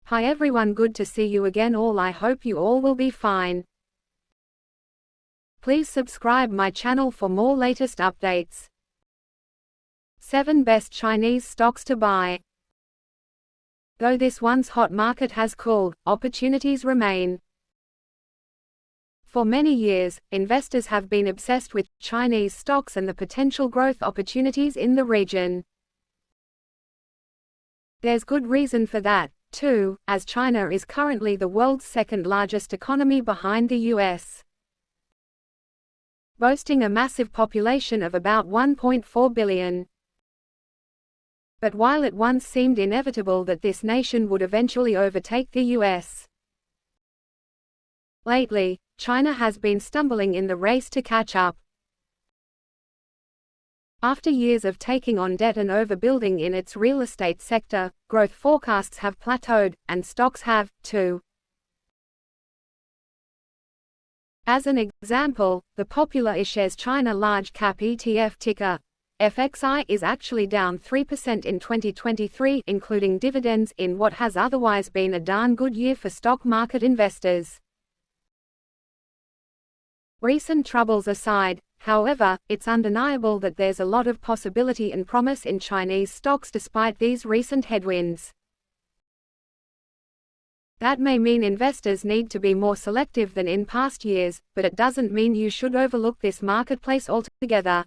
Hi everyone, good to see you again all. I hope you all will be fine. Please subscribe my channel for more latest updates. 7 Best Chinese Stocks to Buy. Though this once hot market has cooled, opportunities remain. For many years, investors have been obsessed with Chinese stocks and the potential growth opportunities in the region. There's good reason for that, too, as China is currently the world's second largest economy behind the US, boasting a massive population of about 1.4 billion. But while it once seemed inevitable that this nation would eventually overtake the US, lately, China has been stumbling in the race to catch up. After years of taking on debt and overbuilding in its real estate sector, growth forecasts have plateaued, and stocks have, too. As an example, the popular iShares China Large Cap ETF ticker FXI is actually down 3% in 2023, including dividends, in what has otherwise been a darn good year for stock market investors. Recent troubles aside, however, it's undeniable that there's a lot of possibility and promise in Chinese stocks despite these recent headwinds. That may mean investors need to be more selective than in past years, but it doesn't mean you should overlook this marketplace altogether.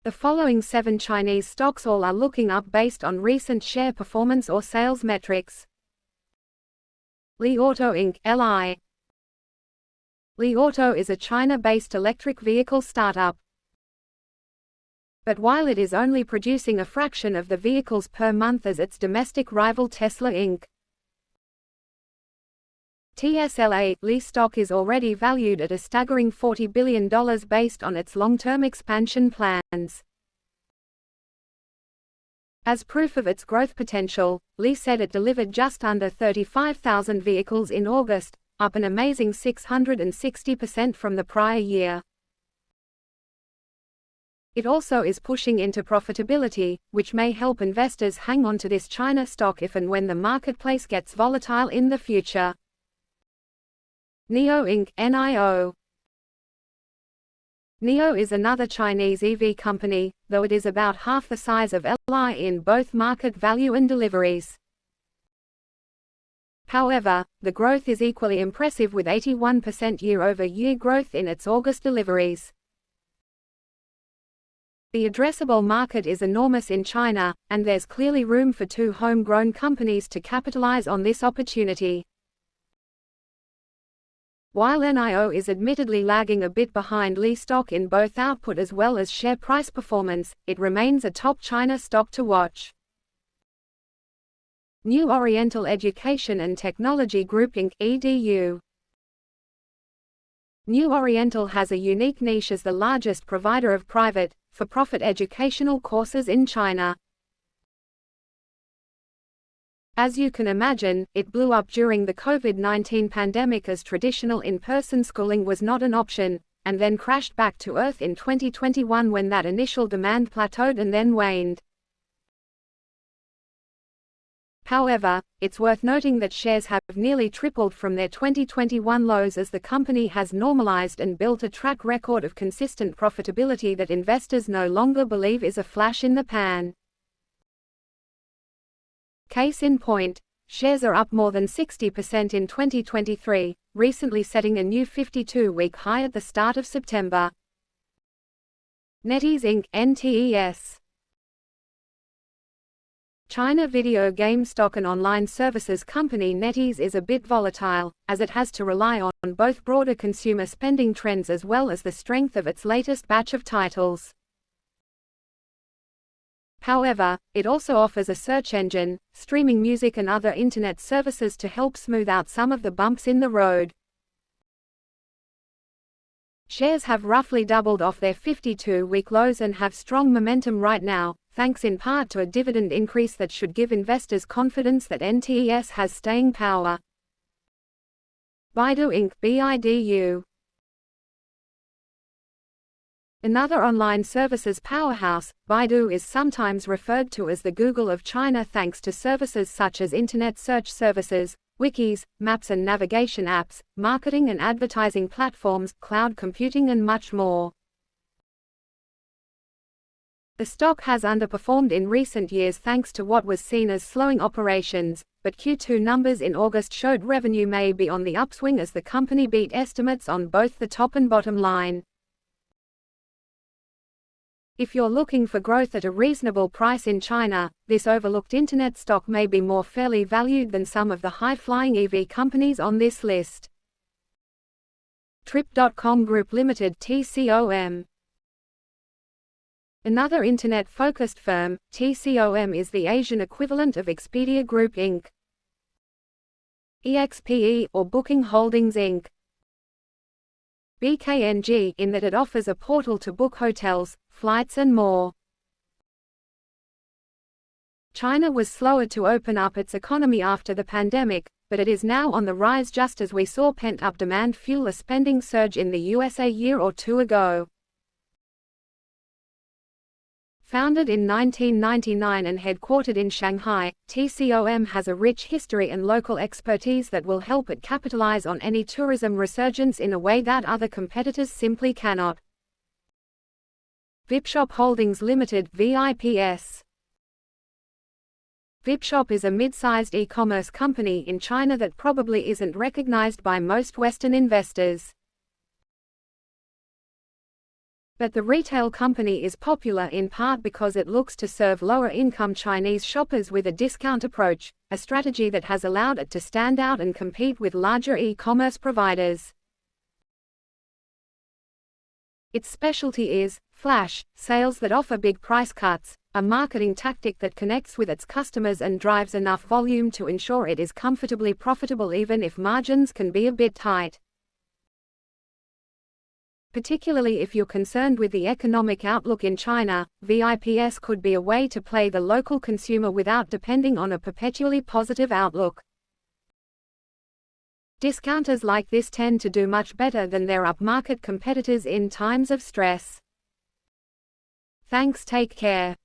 The following 7 Chinese stocks all are looking up based on recent share performance or sales metrics. Li Auto Inc. (LI). Li Auto is a China-based electric vehicle startup. But while it is only producing a fraction of the vehicles per month as its domestic rival Tesla Inc. TSLA, Li stock is already valued at a staggering $40 billion based on its long-term expansion plans. As proof of its growth potential, Li said it delivered just under 35,000 vehicles in August, up an amazing 660% from the prior year. It also is pushing into profitability, which may help investors hang on to this China stock if and when the marketplace gets volatile in the future. Nio Inc. (NIO). Nio is another Chinese EV company, though it is about half the size of LI in both market value and deliveries. However, the growth is equally impressive with 81% year-over-year growth in its August deliveries. The addressable market is enormous in China, and there's clearly room for 2 homegrown companies to capitalize on this opportunity. While NIO is admittedly lagging a bit behind Li stock in both output as well as share price performance, it remains a top China stock to watch. New Oriental Education and Technology Group Inc. (EDU). New Oriental has a unique niche as the largest provider of private, for-profit educational courses in China. As you can imagine, it blew up during the COVID-19 pandemic as traditional in-person schooling was not an option, and then crashed back to earth in 2021 when that initial demand plateaued and then waned. However, it's worth noting that shares have nearly tripled from their 2021 lows as the company has normalized and built a track record of consistent profitability that investors no longer believe is a flash in the pan. Case in point, shares are up more than 60% in 2023, recently setting a new 52-week high at the start of September. NetEase Inc. (NTES). China video game stock and online services company NetEase is a bit volatile, as it has to rely on both broader consumer spending trends as well as the strength of its latest batch of titles. However, it also offers a search engine, streaming music and other internet services to help smooth out some of the bumps in the road. Shares have roughly doubled off their 52-week lows and have strong momentum right now, thanks in part to a dividend increase that should give investors confidence that NTES has staying power. Baidu Inc. (BIDU). Another online services powerhouse, Baidu is sometimes referred to as the Google of China thanks to services such as internet search services, wikis, maps and navigation apps, marketing and advertising platforms, cloud computing and much more. The stock has underperformed in recent years thanks to what was seen as slowing operations, but Q2 numbers in August showed revenue may be on the upswing as the company beat estimates on both the top and bottom line. If you're looking for growth at a reasonable price in China, this overlooked internet stock may be more fairly valued than some of the high-flying EV companies on this list. Trip.com Group Limited (TCOM). Another internet-focused firm, TCOM is the Asian equivalent of Expedia Group Inc. EXPE or Booking Holdings Inc. BKNG in that it offers a portal to book hotels, flights and more. China was slower to open up its economy after the pandemic, but it is now on the rise just as we saw pent-up demand fuel a spending surge in the US a year or two ago. Founded in 1999 and headquartered in Shanghai, TCOM has a rich history and local expertise that will help it capitalize on any tourism resurgence in a way that other competitors simply cannot. Vipshop Holdings Limited (VIPS). Vipshop is a mid-sized e-commerce company in China that probably isn't recognized by most Western investors. But the retail company is popular in part because it looks to serve lower-income Chinese shoppers with a discount approach, a strategy that has allowed it to stand out and compete with larger e-commerce providers. Its specialty is flash sales that offer big price cuts, a marketing tactic that connects with its customers and drives enough volume to ensure it is comfortably profitable even if margins can be a bit tight. Particularly if you're concerned with the economic outlook in China, VIPS could be a way to play the local consumer without depending on a perpetually positive outlook. Discounters like this tend to do much better than their upmarket competitors in times of stress. Thanks, take care.